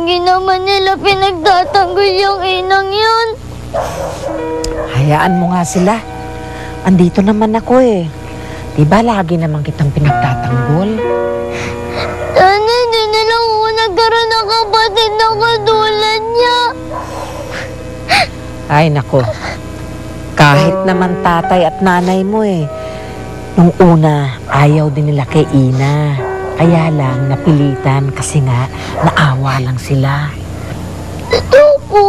lagi naman nila pinagtatanggol yung inang yun. Hayaan mo nga sila. Andito naman ako eh. Diba lagi naman kitang pinagtatanggol? Sana hindi nila ako nagkaroon ng kapatid na katulad niya. Ay nako. Kahit naman tatay at nanay mo eh. Nung una, ayaw din nila kay Ina. Kaya lang napilitan kasi nga naawa lang sila. Ito po.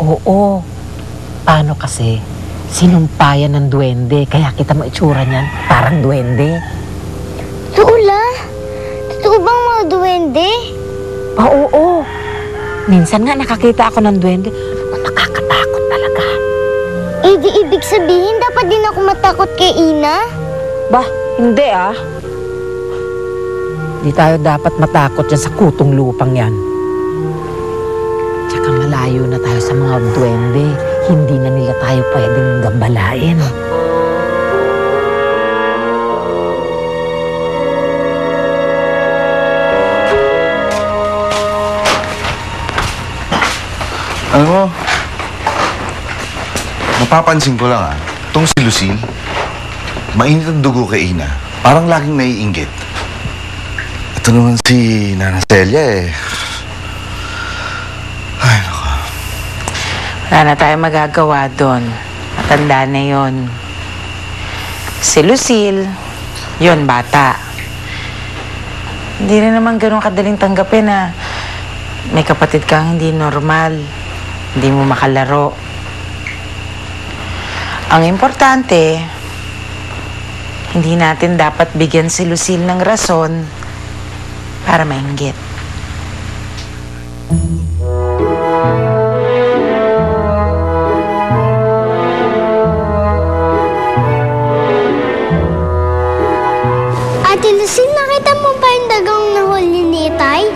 Oo. Paano kasi? Sinumpayan ng duwende. Kaya kita mo itsura niyan. Parang duwende. Lola, totoo bang mga duwende? Oo. Minsan nga nakakita ako ng duwende. Nakakatakot talaga. Eh di ibig sabihin dapat din ako matakot kay Ina? Bah, hindi ah. Di tayo dapat matakot dyan sa kutong lupang yan. Tsaka malayo na tayo sa mga duwende. Hindi na nila tayo pwedeng gambalain. Alam mo, napapansin ko lang itong si Lucille, mainit ang dugo kay Ina. Parang laging naiinggit. Ito naman si Nana Celia eh. Ay, naku. Wala na tayo magagawa doon. Matanda na yon. Si Lucille, yon bata. Hindi rin naman ganun kadaling tanggapin na may kapatid kang hindi normal. Hindi mo makalaro. Ang importante, hindi natin dapat bigyan si Lucille ng rason para mainggit. Ate Lucille, nakita mo ba yung dagang nahuli ni Tay?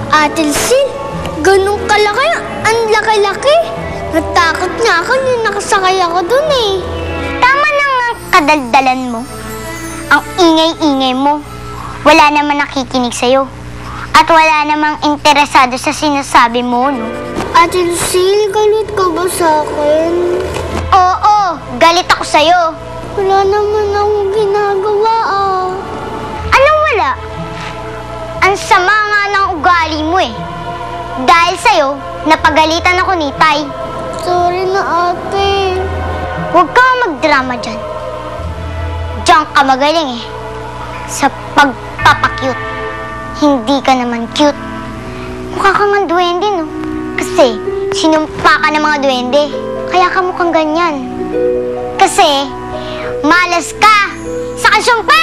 Ate Lucille, ganun kalaki, ang laki-laki. Natakot nga ako nung nakasakay ako dun eh. Tama na nga kadaldalan mo. Ang ingay-ingay mo. Wala naman nakikinig sa'yo. At wala namang interesado sa sinasabi mo, no? Ate Lucille, galit ka ba sa akin? Oo, galit ako sa'yo. Wala naman akong ginagawa ah. Anong wala? Ang sama nga ng ugali mo eh. Dahil sa'yo, napagalitan ako ni Tay. Sorry na, ate. Huwag kang magdrama dyan. Diyan ka magaling eh. Sa pagpapakyut. Hindi ka naman cute. Mukha kang ang duwende, no? Kasi, sinumpa ka ng mga duwende. Kaya ka mukhang ganyan. Kasi, malas ka sa kasumpa!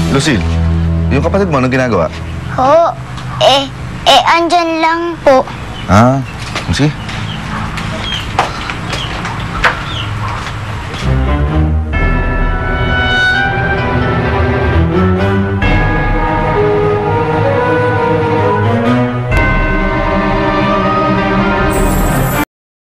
Lucille, yung kapatid mo, anong ginagawa? Andyan lang po. Ah, sige.